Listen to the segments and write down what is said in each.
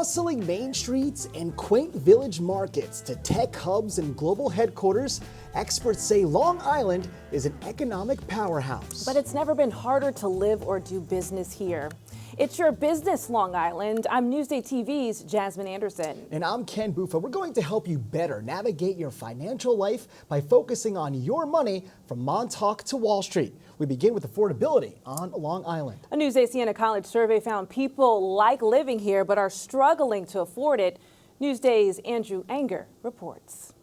bustling main streets and quaint village markets to tech hubs and global headquarters, experts say Long Island is an economic powerhouse. But it's never been harder to live or do business here. It's your business, Long Island. I'm Newsday TV's Jasmine Anderson. And I'm Ken Buffa. We're going to help you better navigate your financial life by focusing on your money from Montauk to Wall Street. We begin with affordability on Long Island. A Newsday Siena College survey found people like living here but are struggling to afford it. Newsday's Andrew Ehinger reports.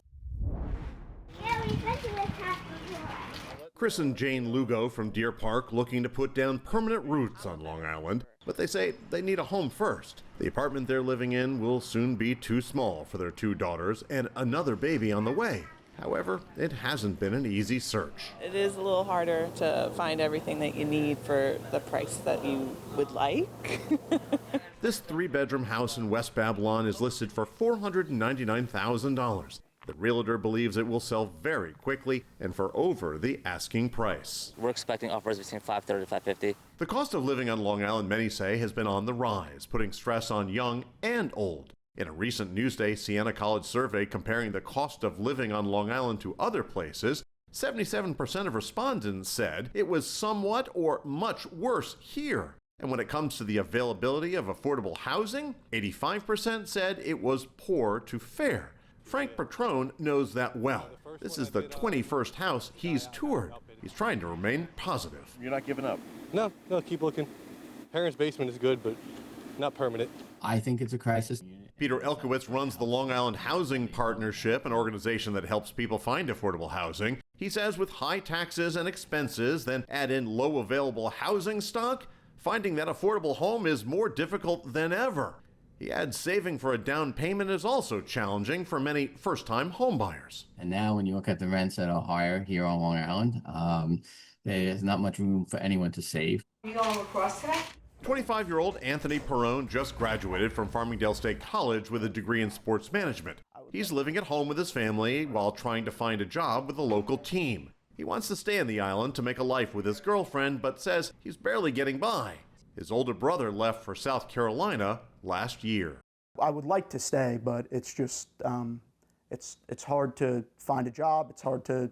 Chris and Jane Lugo from Deer Park looking to put down permanent roots on Long Island, but they say they need a home first. The apartment they're living in will soon be too small for their two daughters and another baby on the way. However, it hasn't been an easy search. It is a little harder to find everything that you need for the price that you would like. This three-bedroom house in West Babylon is listed for $499,000. The realtor believes it will sell very quickly and for over the asking price. We're expecting offers between $530 to $550. The cost of living on Long Island, many say, has been on the rise, putting stress on young and old. In a recent Newsday Siena College survey comparing the cost of living on Long Island to other places, 77% of respondents said it was somewhat or much worse here. And when it comes to the availability of affordable housing, 85% said it was poor to fair. Frank Petrone knows that well. This is the 21st house he's toured. He's trying to remain positive. You're not giving up? No, keep looking. Parents' basement is good, but not permanent. I think it's a crisis. Peter Elkowitz runs the Long Island Housing Partnership, an organization that helps people find affordable housing. He says with high taxes and expenses, then add in low available housing stock, finding that affordable home is more difficult than ever. He adds saving for a down payment is also challenging for many first-time homebuyers. And now when you look at the rents that are higher here on Long Island, there's not much room for anyone to save. You going across today? 25-year-old Anthony Perrone just graduated from Farmingdale State College with a degree in sports management. He's living at home with his family while trying to find a job with a local team. He wants to stay on the island to make a life with his girlfriend, but says he's barely getting by. His older brother left for South Carolina last year. I would like to stay, but it's just, it's hard to find a job. It's hard to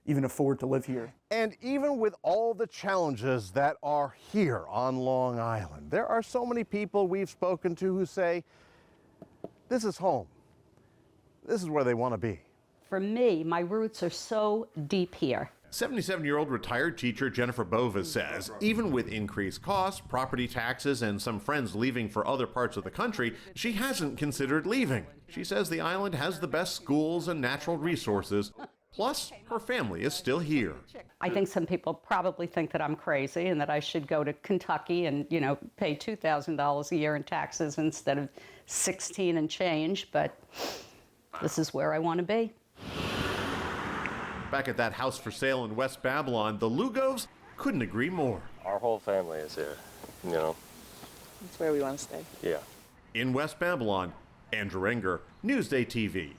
even afford to live here. And even with all the challenges that are here on Long Island, there are so many people we've spoken to who say, this is home. This is where they want to be. For me, my roots are so deep here. 77-year-old retired teacher Jennifer Bova says even with increased costs, property taxes, and some friends leaving for other parts of the country, she hasn't considered leaving. She says the island has the best schools and natural resources. Plus, her family is still here. I think some people probably think that I'm crazy and that I should go to Kentucky and, pay $2,000 a year in taxes instead of 16 and change, but this is where I want to be. Back at that house for sale in West Babylon, the Lugos couldn't agree more. Our whole family is here, That's where we want to stay. Yeah. In West Babylon, Andrew Ehinger, Newsday TV.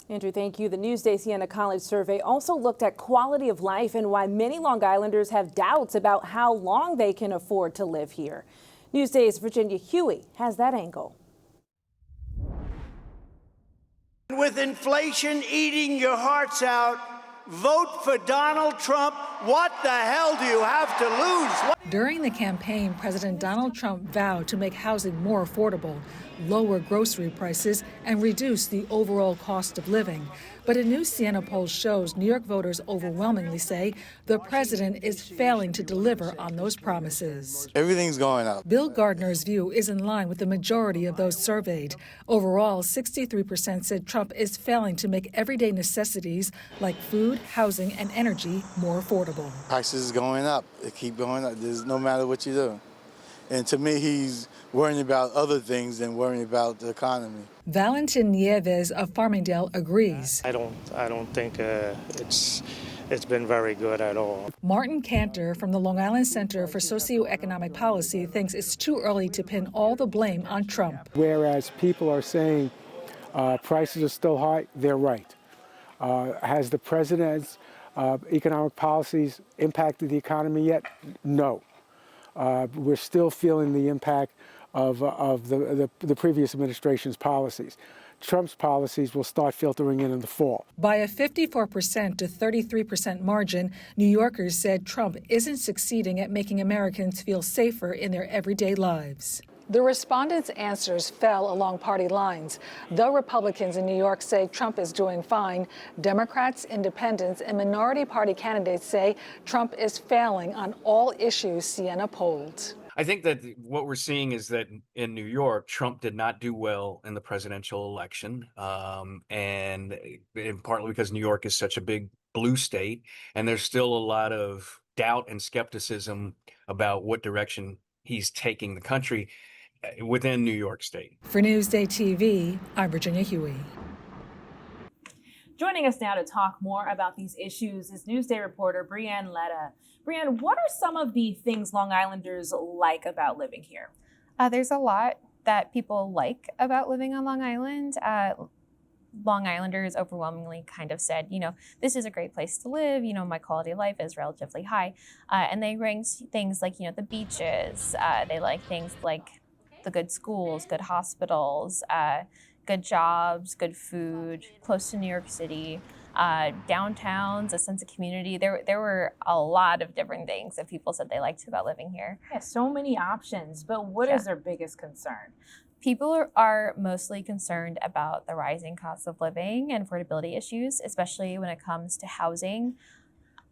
Andrew, thank you. The Newsday Siena College survey also looked at quality of life and why many Long Islanders have doubts about how long they can afford to live here. Newsday's Virginia Huey has that angle. With inflation eating your hearts out, vote for Donald Trump. What the hell do you have to lose? During the campaign, President Donald Trump vowed to make housing more affordable, lower grocery prices, and reduce the overall cost of living. But a new Siena poll shows New York voters overwhelmingly say the president is failing to deliver on those promises. Everything's going up. Bill Gardner's view is in line with the majority of those surveyed. Overall, 63% said Trump is failing to make everyday necessities like food, housing, and energy more affordable. Prices going up. They keep going up. There's no matter what you do. And to me, he's worrying about other things than worrying about the economy. Valentin Nieves of Farmingdale agrees. I don't think it's been very good at all. Martin Cantor from the Long Island Center for Socioeconomic Policy thinks it's too early to pin all the blame on Trump. Whereas people are saying prices are still high, they're right. Has the president's economic policies impacted the economy yet? No. We're still feeling the impact of the previous administration's policies. Trump's policies will start filtering in the fall. By a 54% to 33% margin, New Yorkers said Trump isn't succeeding at making Americans feel safer in their everyday lives. The respondents' answers fell along party lines. Though Republicans in New York say Trump is doing fine, Democrats, independents, and minority party candidates say Trump is failing on all issues Siena polled. I think that what we're seeing is that in New York, Trump did not do well in the presidential election, and partly because New York is such a big blue state, and there's still a lot of doubt and skepticism about what direction he's taking the country within New York State. For Newsday TV, I'm Virginia Huey. Joining us now to talk more about these issues is Newsday reporter Brianne Letta. Brianne, what are some of the things Long Islanders like about living here? There's a lot that people like about living on Long Island. Long Islanders overwhelmingly kind of said, this is a great place to live. My quality of life is relatively high. And they ranked things like, the beaches. They like things like the good schools, good hospitals, good jobs, good food, close to New York City. Downtowns, a sense of community. There were a lot of different things that people said they liked about living here. Yeah, so many options, but what is their biggest concern? People are mostly concerned about the rising costs of living and affordability issues, especially when it comes to housing.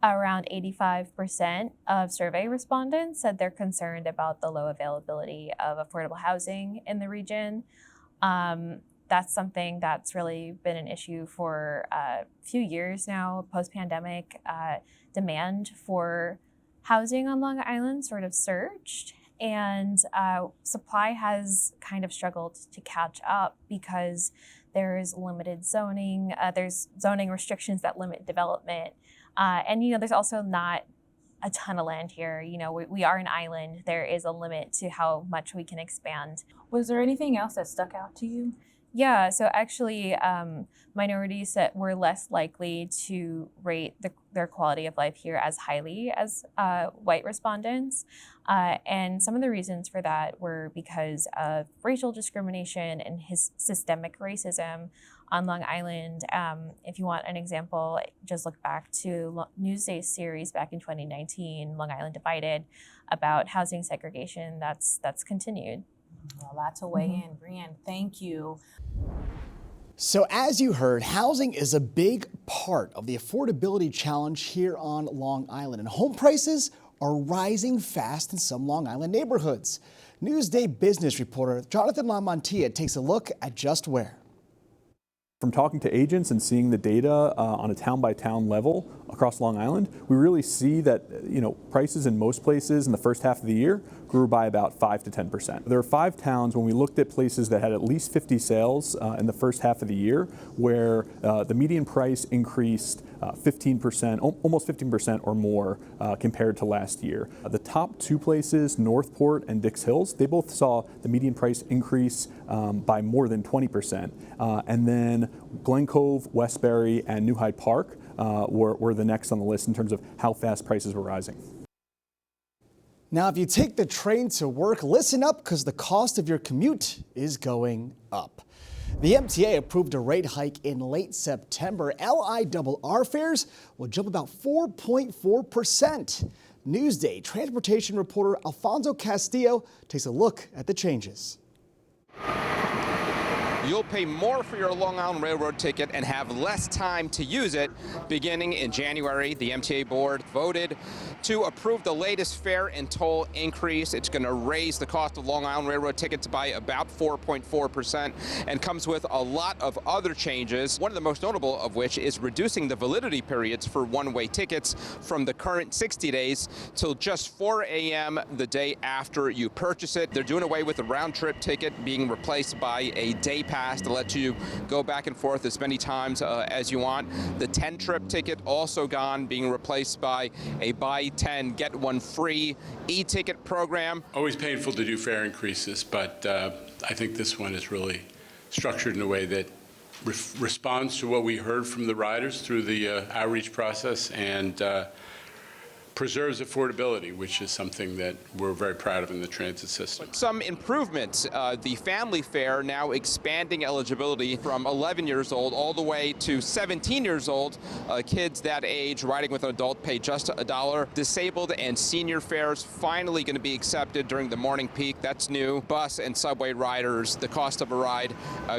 Around 85% of survey respondents said they're concerned about the low availability of affordable housing in the region. That's something that's really been an issue for a few years now. Post-pandemic, demand for housing on Long Island sort of surged, and supply has kind of struggled to catch up because there's limited zoning. There's zoning restrictions that limit development, and there's also not a ton of land here. We are an island. There is a limit to how much we can expand. Was there anything else that stuck out to you? Yeah, so actually minorities that were less likely to rate their quality of life here as highly as white respondents. And some of the reasons for that were because of racial discrimination and systemic racism on Long Island. If you want an example, just look back to Newsday's series back in 2019, Long Island Divided, about housing segregation that's continued. A lot to weigh in. Brianne, thank you. So as you heard, housing is a big part of the affordability challenge here on Long Island, and home prices are rising fast in some Long Island neighborhoods. Newsday business reporter Jonathan LaMantia takes a look at just where. From talking to agents and seeing the data on a town-by-town level across Long Island, we really see that prices in most places in the first half of the year grew by about 5 to 10%. There are 5 towns when we looked at places that had at least 50 sales in the first half of the year where the median price increased 15%, almost 15% or more compared to last year. The top 2 places, Northport and Dix Hills, they both saw the median price increase by more than 20%. And then Glen Cove, Westbury, and New Hyde Park were the next on the list in terms of how fast prices were rising. Now, if you take the train to work, listen up because the cost of your commute is going up. The MTA approved a rate hike in late September. LIRR fares will jump about 4.4%. Newsday transportation reporter Alfonso Castillo takes a look at the changes. You'll pay more for your Long Island Railroad ticket and have less time to use it. Beginning in January, the MTA board voted to approve the latest fare and toll increase. It's going to raise the cost of Long Island Railroad tickets by about 4.4% and comes with a lot of other changes, one of the most notable of which is reducing the validity periods for one-way tickets from the current 60 days till just 4 a.m. the day after you purchase it. They're doing away with the round-trip ticket being replaced by a day pass to let you go back and forth as many times as you want. The 10-trip ticket also gone, being replaced by a buy 10, get 1 free e-ticket program. Always painful to do fare increases, but I think this one is really structured in a way that responds to what we heard from the riders through the outreach process and preserves affordability, which is something that we're very proud of in the transit system. Some improvements, the family fare now expanding eligibility from 11 years old all the way to 17 years old. Kids that age riding with an adult pay just $1. Disabled and senior fares finally going to be accepted during the morning peak. That's new. Bus and subway riders, the cost of a ride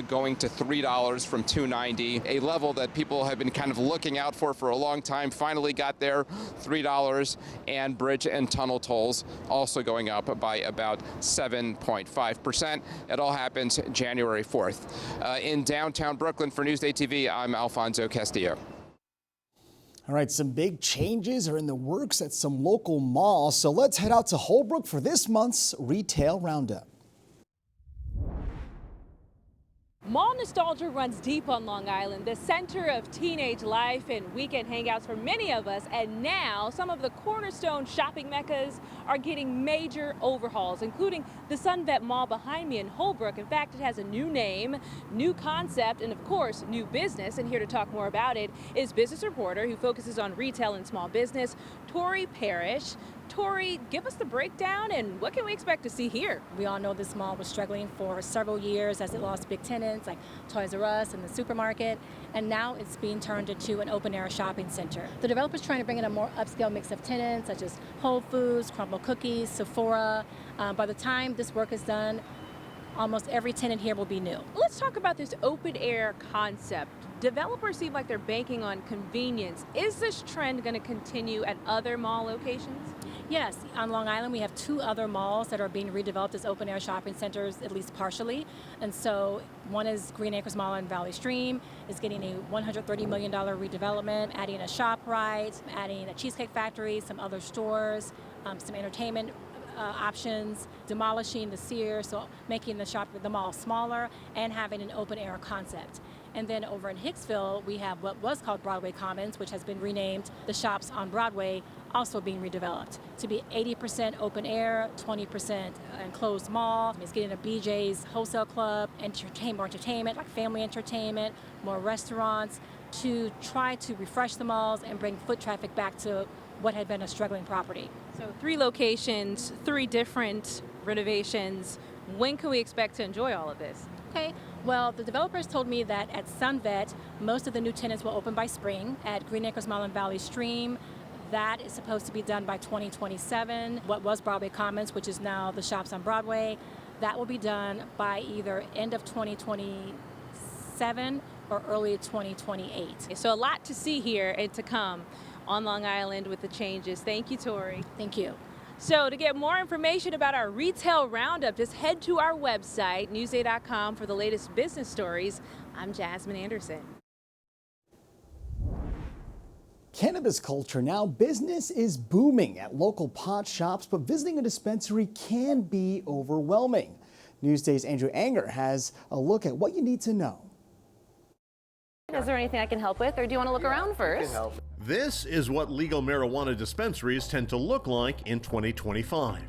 going to $3 from $2.90, a level that people have been kind of looking out for a long time. Finally got there, $3. And bridge and tunnel tolls also going up by about 7.5%. It all happens January 4th. In downtown Brooklyn for Newsday TV, I'm Alfonso Castillo. All right, some big changes are in the works at some local malls, so let's head out to Holbrook for this month's Retail Roundup. Mall nostalgia runs deep on Long Island, the center of teenage life and weekend hangouts for many of us. And now some of the cornerstone shopping meccas are getting major overhauls, including the Sunvet Mall behind me in Holbrook. In fact, it has a new name, new concept, and of course, new business. And here to talk more about it is business reporter who focuses on retail and small business, Tory Parrish. Tory, give us the breakdown and what can we expect to see here? We all know this mall was struggling for several years as it lost big tenants like Toys R Us and the supermarket, and now it's being turned into an open-air shopping center. The developer's trying to bring in a more upscale mix of tenants such as Whole Foods, Crumble Cookies, Sephora. By the time this work is done, almost every tenant here will be new. Let's talk about this open-air concept. Developers seem like they're banking on convenience. Is this trend going to continue at other mall locations? Yes, on Long Island we have 2 other malls that are being redeveloped as open-air shopping centers, at least partially. And so one is Green Acres Mall in Valley Stream, is getting a $130 million redevelopment, adding a ShopRite, adding a Cheesecake Factory, some other stores, some entertainment options, demolishing the Sears, so making the mall smaller and having an open-air concept. And then over in Hicksville, we have what was called Broadway Commons, which has been renamed the Shops on Broadway, also being redeveloped to be 80% open air, 20% enclosed mall. It's getting a BJ's wholesale club, more entertainment, like family entertainment, more restaurants, to try to refresh the malls and bring foot traffic back to what had been a struggling property. So 3 locations, 3 different renovations. When can we expect to enjoy all of this? Okay, well, the developers told me that at Sunvet, most of the new tenants will open by spring. At Green Acres Mall and Valley Stream, that is supposed to be done by 2027. What was Broadway Commons, which is now the Shops on Broadway, that will be done by either end of 2027 or early 2028. So a lot to see here and to come on Long Island with the changes. Thank you, Tory. Thank you. So to get more information about our retail roundup, just head to our website, Newsday.com, for the latest business stories. I'm Jasmine Anderson. Cannabis culture now. Business is booming at local pot shops, but visiting a dispensary can be overwhelming. Newsday's Andrew Ehinger has a look at what you need to know. Is there anything I can help with, or do you want to look around first? This is what legal marijuana dispensaries tend to look like in 2025.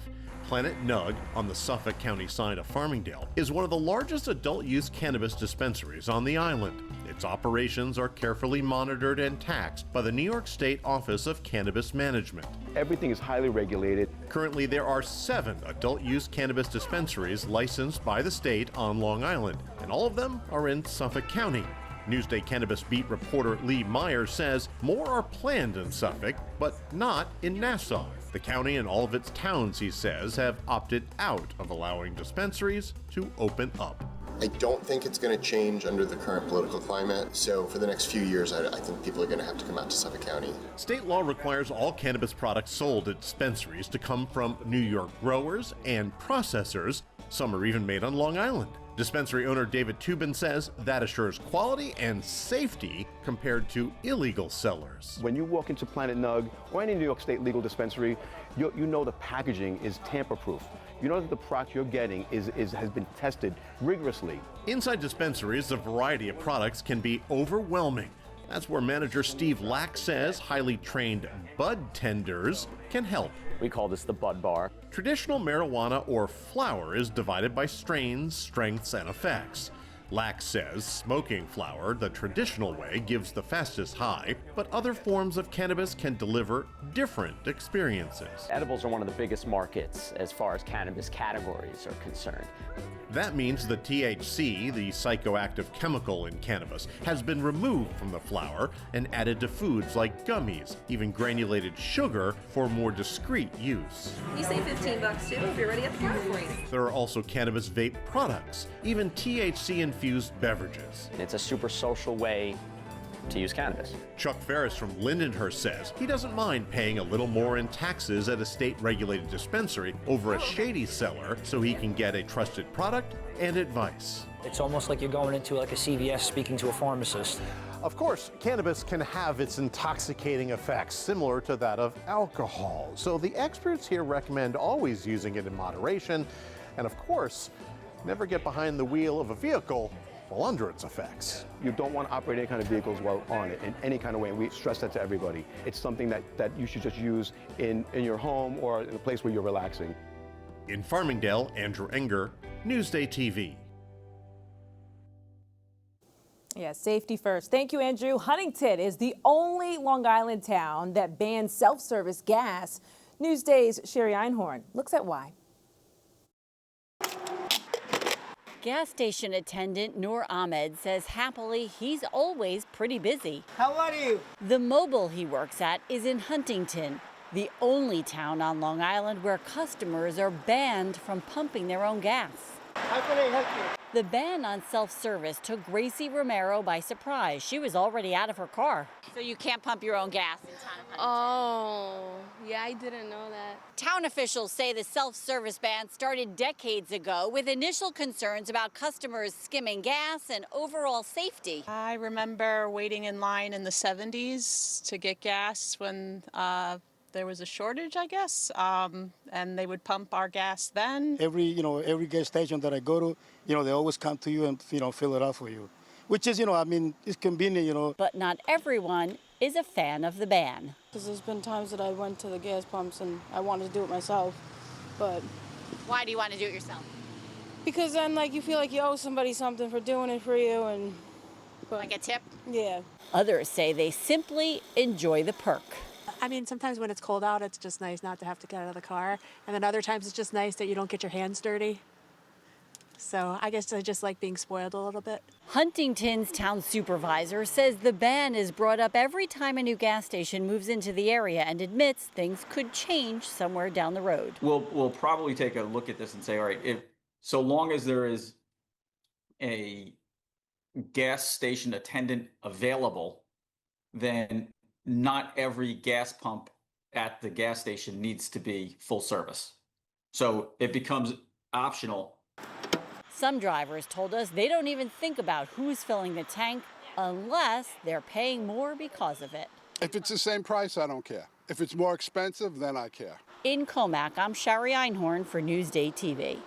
Planet Nug, on the Suffolk County side of Farmingdale, is one of the largest adult-use cannabis dispensaries on the island. Its operations are carefully monitored and taxed by the New York State Office of Cannabis Management. Everything is highly regulated. Currently, there are 7 adult-use cannabis dispensaries licensed by the state on Long Island, and all of them are in Suffolk County. Newsday Cannabis beat reporter Lee Myers says more are planned in Suffolk, but not in Nassau. The county and all of its towns, he says, have opted out of allowing dispensaries to open up. I don't think it's going to change under the current political climate, so for the next few years, I think people are going to have to come out to Suffolk County. State law requires all cannabis products sold at dispensaries to come from New York growers and processors. Some are even made on Long Island. Dispensary owner David Tubin says that assures quality and safety compared to illegal sellers. When you walk into Planet Nug or any New York State legal dispensary, you know the packaging is tamper-proof. You know that the product you're getting has been tested rigorously. Inside dispensaries, the variety of products can be overwhelming. That's where manager Steve Lack says highly trained bud tenders can help. We call this the bud bar. Traditional marijuana or flower is divided by strains, strengths, and effects. Lack says smoking flower the traditional way gives the fastest high, but other forms of cannabis can deliver different experiences. Edibles are one of the biggest markets as far as cannabis categories are concerned. That means the THC, the psychoactive chemical in cannabis, has been removed from the flower and added to foods like gummies, even granulated sugar for more discreet use. You say $15 too if you're ready at the counter for you. There are also cannabis vape products, even THC-infused beverages. It's a super social way to use cannabis. Chuck Ferris from Lindenhurst says he doesn't mind paying a little more in taxes at a state-regulated dispensary over a shady seller so he can get a trusted product and advice. It's almost like you're going into like a CVS speaking to a pharmacist. Of course, cannabis can have its intoxicating effects, similar to that of alcohol. So the experts here recommend always using it in moderation, and of course, never get behind the wheel of a vehicle while under its effects. You don't want to operate any kind of vehicles while on it in any kind of way, and we stress that to everybody. It's something that you should just use in your home or in a place where you're relaxing. In Farmingdale, Andrew Ehinger, Newsday TV. Yeah, safety first. Thank you, Andrew. Huntington is the only Long Island town that bans self-service gas. Newsday's Sherry Einhorn looks at why. Gas station attendant Noor Ahmed says happily he's always pretty busy. How are you? The mobile he works at is in Huntington, the only town on Long Island where customers are banned from pumping their own gas. How can I help you? The ban on self-service took Gracie Romero by surprise. She was already out of her car. So you can't pump your own gas in town of Huntington? Oh, yeah, I didn't know that. Town officials say the self-service ban started decades ago with initial concerns about customers skimming gas and overall safety. I remember waiting in line in the 70s to get gas when there was a shortage, I guess, and they would pump our gas then. Every gas station that I go to, they always come to you and, fill it up for you, which is, it's convenient, But not everyone is a fan of the ban. Because there's been times that I went to the gas pumps and I wanted to do it myself, but... Why do you want to do it yourself? Because then, you feel like you owe somebody something for doing it for you and... Like a tip? Yeah. Others say they simply enjoy the perk. I mean, sometimes when it's cold out, it's just nice not to have to get out of the car. And then other times it's just nice that you don't get your hands dirty. So I guess I just like being spoiled a little bit. Huntington's town supervisor says the ban is brought up every time a new gas station moves into the area and admits things could change somewhere down the road. We'll probably take a look at this and say, all right, if so long as there is a gas station attendant available, then not every gas pump at the gas station needs to be full service. So it becomes optional. Some drivers told us they don't even think about who's filling the tank unless they're paying more because of it. If it's the same price, I don't care. If it's more expensive, then I care. In Comac, I'm Sherry Einhorn for Newsday TV.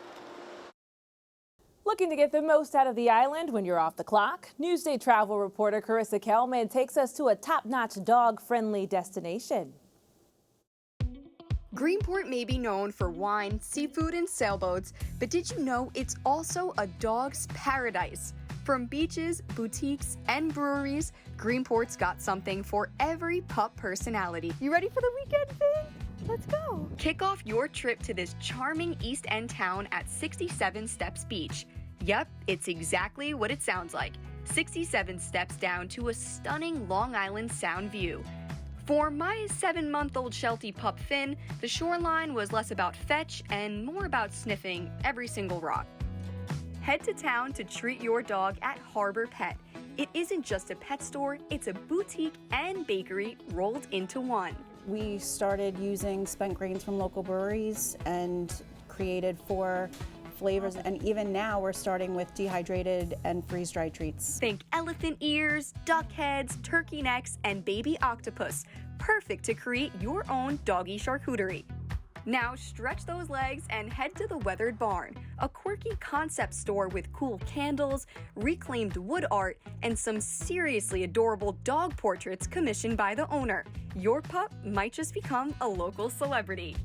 Looking to get the most out of the island when you're off the clock? Newsday travel reporter Carissa Kelman takes us to a top-notch dog-friendly destination. Greenport may be known for wine, seafood, and sailboats, but did you know it's also a dog's paradise? From beaches, boutiques, and breweries, Greenport's got something for every pup personality. You ready for the weekend, Finn? Let's go. Kick off your trip to this charming East End town at 67 Steps Beach. Yep, it's exactly what it sounds like. 67 steps down to a stunning Long Island Sound view. For my 7-month-old Sheltie pup Finn, the shoreline was less about fetch and more about sniffing every single rock. Head to town to treat your dog at Harbor Pet. It isn't just a pet store, it's a boutique and bakery rolled into one. We started using spent grains from local breweries and created 4 flavors, and even now we're starting with dehydrated and freeze-dried treats. Think elephant ears, duck heads, turkey necks, and baby octopus. Perfect to create your own doggy charcuterie. Now stretch those legs and head to the Weathered Barn, a quirky concept store with cool candles, reclaimed wood art, and some seriously adorable dog portraits commissioned by the owner. Your pup might just become a local celebrity.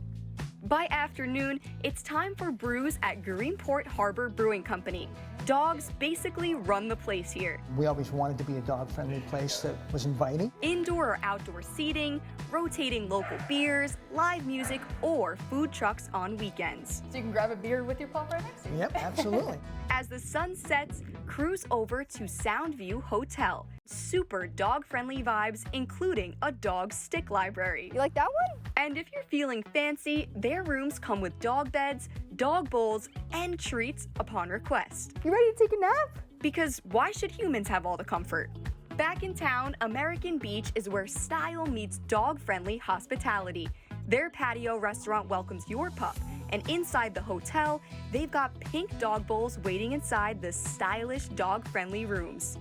By afternoon, it's time for brews at Greenport Harbor Brewing Company. Dogs basically run the place here. We always wanted to be a dog-friendly place that was inviting. Indoor or outdoor seating, rotating local beers, live music, or food trucks on weekends. So you can grab a beer with your pop right next to you? Yep, absolutely. As the sun sets, cruise over to Soundview Hotel. Super dog-friendly vibes, including a dog stick library. You like that one? And if you're feeling fancy, their rooms come with dog beds, dog bowls, and treats upon request. You ready to take a nap? Because why should humans have all the comfort? Back in town, American Beach is where style meets dog-friendly hospitality. Their patio restaurant welcomes your pup, and inside the hotel, they've got pink dog bowls waiting inside the stylish dog-friendly rooms.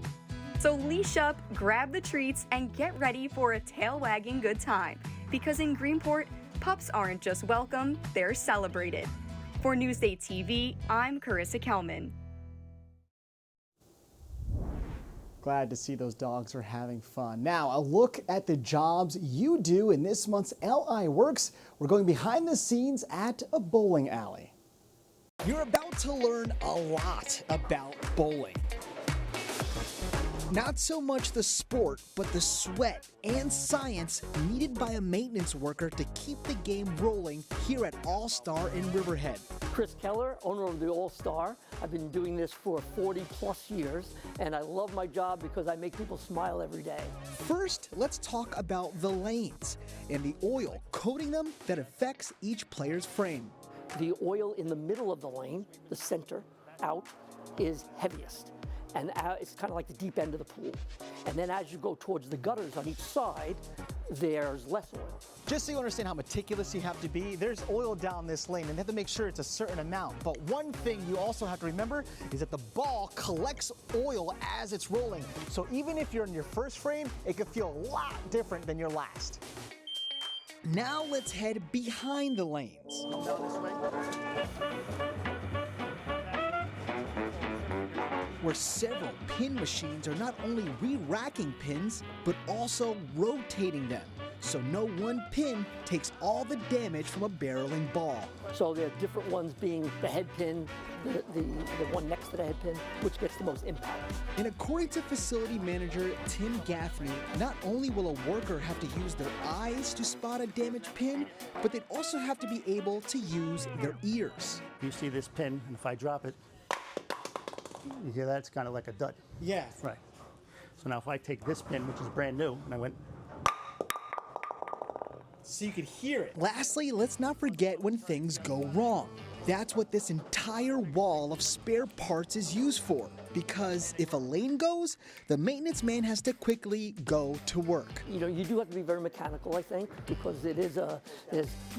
So leash up, grab the treats, and get ready for a tail-wagging good time. Because in Greenport, pups aren't just welcome, they're celebrated. For Newsday TV, I'm Carissa Kelman. Glad to see those dogs are having fun. Now, a look at the jobs you do in this month's LI Works. We're going behind the scenes at a bowling alley. You're about to learn a lot about bowling. Not so much the sport, but the sweat and science needed by a maintenance worker to keep the game rolling here at All Star in Riverhead. Chris Keller, owner of the All Star. I've been doing this for 40 plus years, and I love my job because I make people smile every day. First, let's talk about the lanes and the oil coating them that affects each player's frame. The oil in the middle of the lane, the center, out, is heaviest. And it's kind of like the deep end of the pool. And then as you go towards the gutters on each side, there's less oil. Just so you understand how meticulous you have to be, there's oil down this lane and you have to make sure it's a certain amount. But one thing you also have to remember is that the ball collects oil as it's rolling. So even if you're in your first frame, it could feel a lot different than your last. Now let's head behind the lanes. Where several pin machines are not only re-racking pins, but also rotating them. So no one pin takes all the damage from a barreling ball. So there are different ones being the head pin, the one next to the head pin, which gets the most impact. And according to facility manager Tim Gaffney, not only will a worker have to use their eyes to spot a damaged pin, but they'd also have to be able to use their ears. You see this pin, and if I drop it, you hear that? It's kind of like a dud. Yeah. Right. So now if I take this pin, which is brand new, and I went... So you could hear it. Lastly, let's not forget when things go wrong. That's what this entire wall of spare parts is used for. Because if a lane goes, the maintenance man has to quickly go to work. You know, you do have to be very mechanical, I think, because there's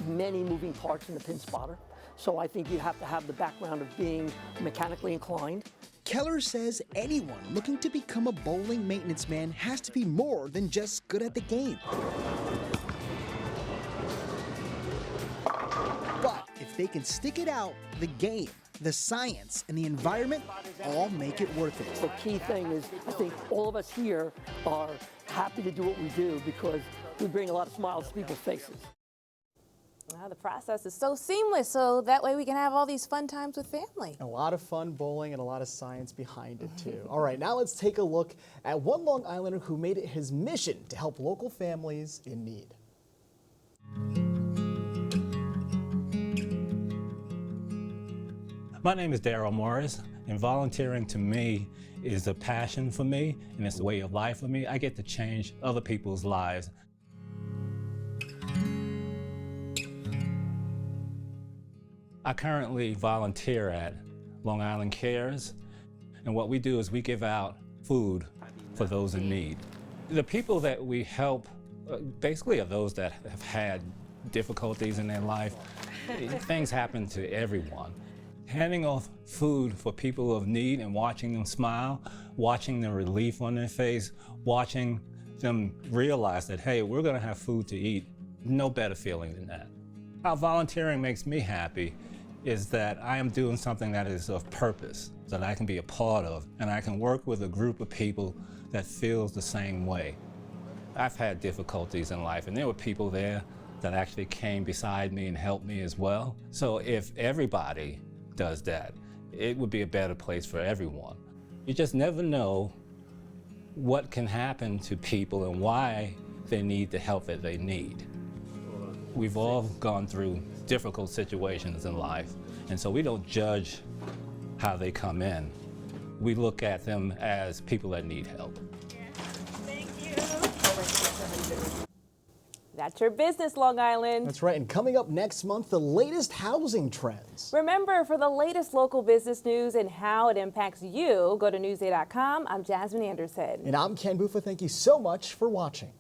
many moving parts in the pin spotter. So I think you have to have the background of being mechanically inclined. Keller says anyone looking to become a bowling maintenance man has to be more than just good at the game. But if they can stick it out, the game, the science, and the environment all make it worth it. The key thing is, I think all of us here are happy to do what we do because we bring a lot of smiles to people's faces. Wow, the process is so seamless, so that way we can have all these fun times with family. A lot of fun bowling and a lot of science behind it too. All right, now let's take a look at one Long Islander who made it his mission to help local families in need. My name is Daryl Morris, and volunteering to me is a passion for me, and it's a way of life for me. I get to change other people's lives. I currently volunteer at Long Island Cares, and what we do is we give out food for those in need. The people that we help basically are those that have had difficulties in their life. Things happen to everyone. Handing off food for people of need and watching them smile, watching the relief on their face, watching them realize that, hey, we're gonna have food to eat, no better feeling than that. How volunteering makes me happy is that I am doing something that is of purpose, that I can be a part of, and I can work with a group of people that feels the same way. I've had difficulties in life, and there were people there that actually came beside me and helped me as well. So if everybody does that, it would be a better place for everyone. You just never know what can happen to people and why they need the help that they need. We've all gone through difficult situations in life, and so we don't judge how they come in. We look at them as people that need help. That's your business, Long Island. That's right, and coming up next month, the latest housing trends. Remember, for the latest local business news and how it impacts you, go to Newsday.com. I'm Jasmine Anderson. And I'm Ken Buffa. Thank you so much for watching.